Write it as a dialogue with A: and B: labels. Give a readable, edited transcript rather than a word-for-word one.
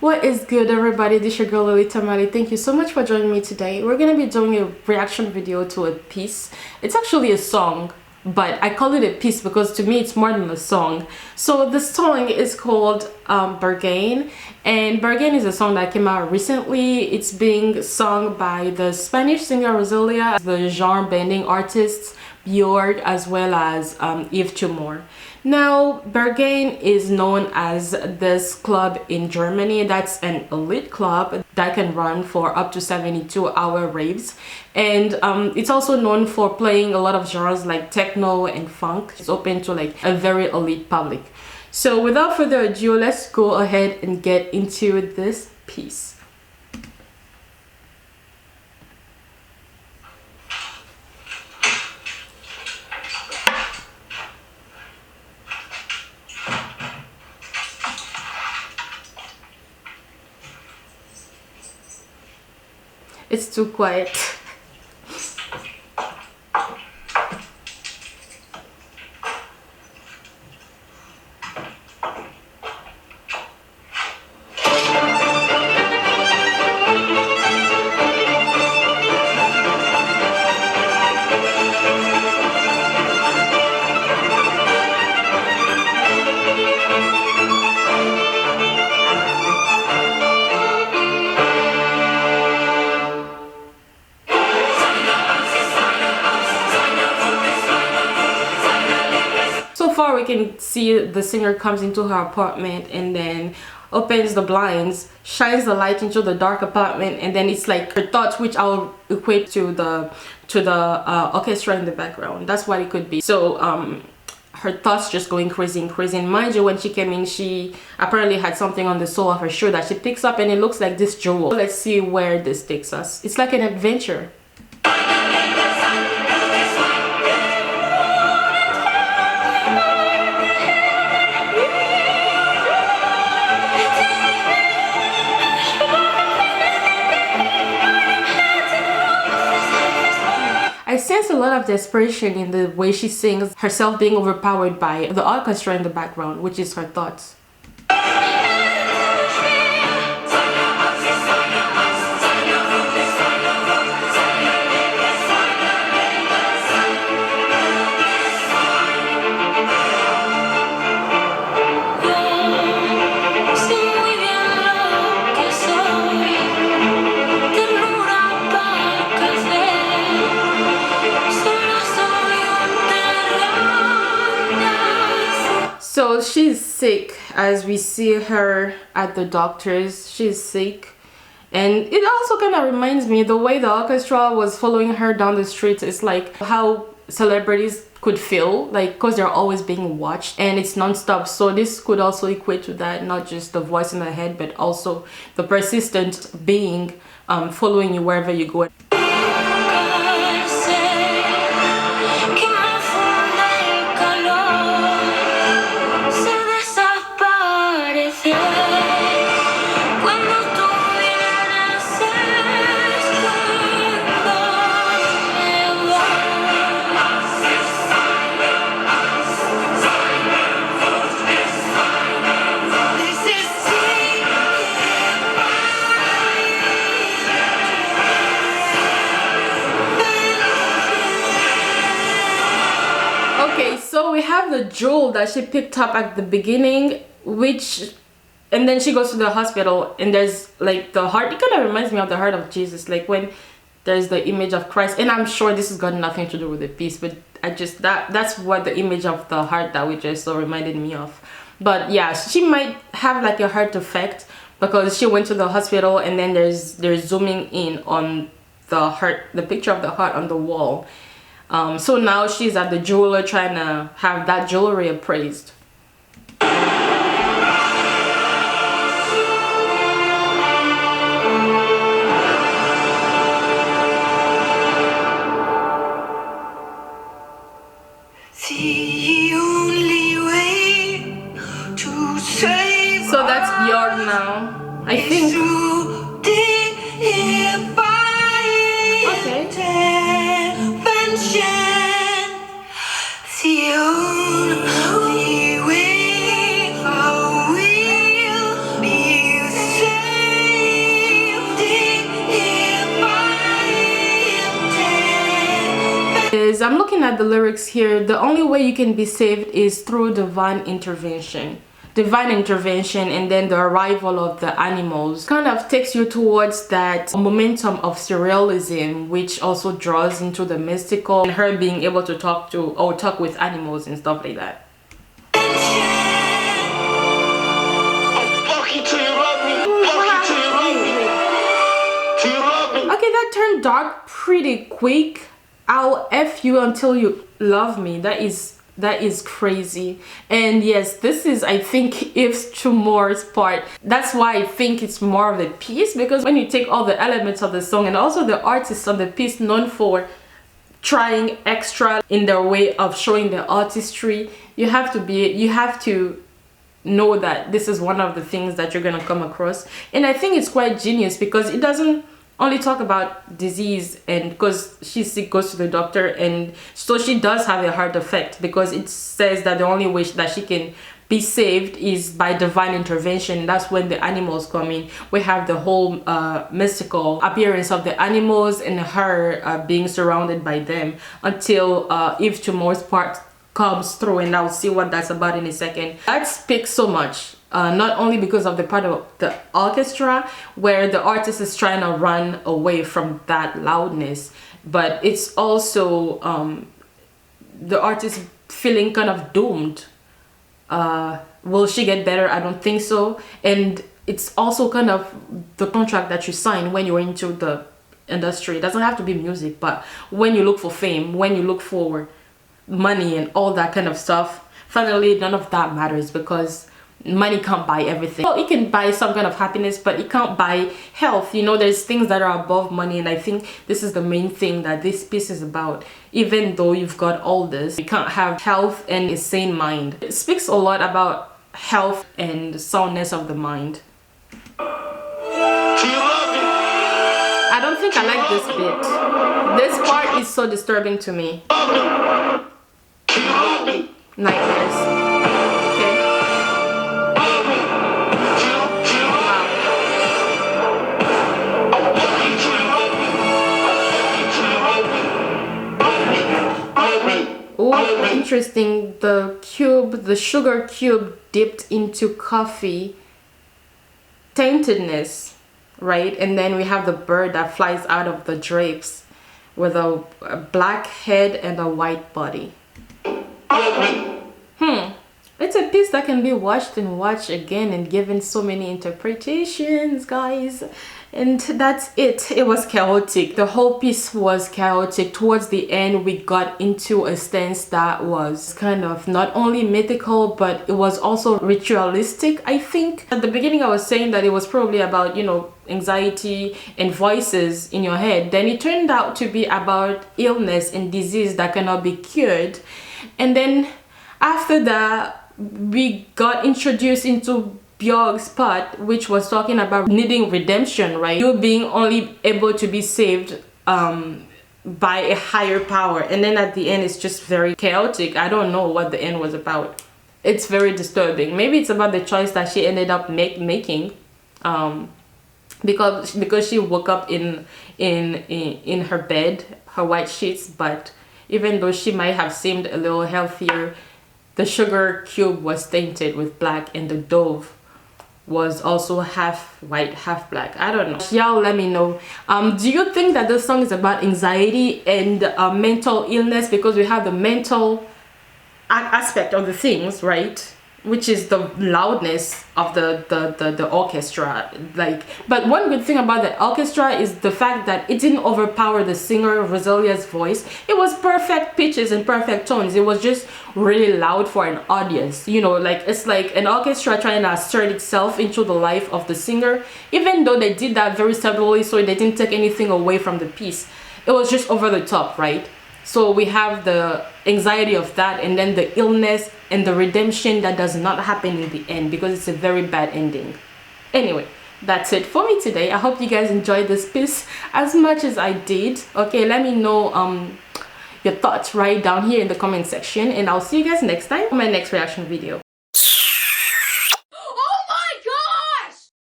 A: What is good, everybody? This is your girl Lily Tamale. Thank you so much for joining me today. We're gonna be doing a reaction video to a piece. It's actually a song, but I call it a piece because to me it's more than a song. So the song is called Berghain, and Berghain is a song that came out recently. It's being sung by the Spanish singer Rosalía, the genre bending artists Björk, as well as Yves Tumor. Now, Berghain is known as this club in Germany that's an elite club that can run for up to 72-hour raves, and it's also known for playing a lot of genres like techno and funk. It's open to like a very elite public. So without further ado, let's go ahead and get into this piece. It's too quiet. So far we can see the singer comes into her apartment and then opens the blinds, shines the light into the dark apartment, and then it's like her thoughts, which I'll equate to the orchestra in the background. That's what it could be. So her thoughts just going crazy and crazy. And mind you, when she came in, she apparently had something on the sole of her shoe that she picks up, and it looks like this jewel. Let's see where this takes us. It's like an adventure. I sense a lot of desperation in the way she sings, herself being overpowered by the orchestra in the background, which is her thoughts. So she's sick, as we see her at the doctor's. She's sick, and it also kind of reminds me the way the orchestra was following her down the street. It's like how celebrities could feel, like, because they're always being watched and it's non-stop. So this could also equate to that, not just the voice in the head, but also the persistent being following you wherever you go. So we have the jewel that she picked up at the beginning, and then she goes to the hospital, and there's like the heart. It kind of reminds me of the heart of Jesus, like when there's the image of Christ. And I'm sure this has got nothing to do with the piece, but that's what the image of the heart that we just saw reminded me of. But yeah, she might have like a heart effect because she went to the hospital, and then they're zooming in on the heart, the picture of the heart on the wall. So now she's at the jeweler trying to have that jewelry appraised. So that's Björk now, I think. Okay. is, I'm looking at the lyrics here, the only way you can be saved is through divine intervention. Divine intervention, and then the arrival of the animals kind of takes you towards that momentum of surrealism, which also draws into the mystical, and her being able to talk with animals and stuff like that. Okay, that turned dark pretty quick. I'll F you until you love me. That is crazy. And yes, this is, I think, Yves Tumor's part. That's why I think it's more of a piece, because when you take all the elements of the song, and also the artists on the piece known for trying extra in their way of showing their artistry, you have to know that this is one of the things that you're gonna come across. And I think it's quite genius, because it doesn't only talk about disease, and because she's sick, goes to the doctor, and so she does have a heart defect, because it says that the only way that she can be saved is by divine intervention. That's when the animals come in. We have the whole mystical appearance of the animals and her being surrounded by them until Yves Tumor's part comes through, and I'll see what that's about in a second. That speaks so much. Not only because of the part of the orchestra where the artist is trying to run away from that loudness, but it's also the artist feeling kind of doomed. Will she get better? I don't think so. And it's also kind of the contract that you sign when you're into the industry. It doesn't have to be music, but when you look for fame, when you look for money and all that kind of stuff, finally none of that matters, because money can't buy everything. Well, it can buy some kind of happiness, but it can't buy health. You know, there's things that are above money, and I think this is the main thing that this piece is about. Even though you've got all this, you can't have health and a sane mind. It speaks a lot about health and soundness of the mind. I don't think I like this bit. This part is so disturbing to me. Nightmares. Oh, interesting. The sugar cube dipped into coffee. Taintedness, right? And then we have the bird that flies out of the drapes with a black head and a white body. It's a piece that can be watched and watched again and given so many interpretations, guys. And that's it. It was chaotic. The whole piece was chaotic. Towards the end, we got into a stance that was kind of not only mythical, but it was also ritualistic, I think. At the beginning, I was saying that it was probably about, you know, anxiety and voices in your head. Then it turned out to be about illness and disease that cannot be cured. And then after that, we got introduced into Björk's part, which was talking about needing redemption, right? You being only able to be saved by a higher power. And then at the end, it's just very chaotic. I don't know what the end was about. It's very disturbing. Maybe it's about the choice that she ended up making, because she woke up in her bed, her white sheets. But even though she might have seemed a little healthier, the sugar cube was tainted with black, and the dove was also half white, half black. I don't know. Y'all let me know. Do you think that this song is about anxiety and mental illness? Because we have the mental aspect of the things, right? Which is the loudness of the orchestra. Like, but one good thing about the orchestra is the fact that it didn't overpower the singer Rosalia's voice. It was perfect pitches and perfect tones. It was just really loud for an audience. You know, like, it's like an orchestra trying to assert itself into the life of the singer, even though they did that very subtly, so they didn't take anything away from the piece. It was just over the top, right? So we have the anxiety of that, and then the illness and the redemption that does not happen in the end, because it's a very bad ending. Anyway, that's it for me today. I hope you guys enjoyed this piece as much as I did. Okay, let me know your thoughts right down here in the comment section, and I'll see you guys next time on my next reaction video.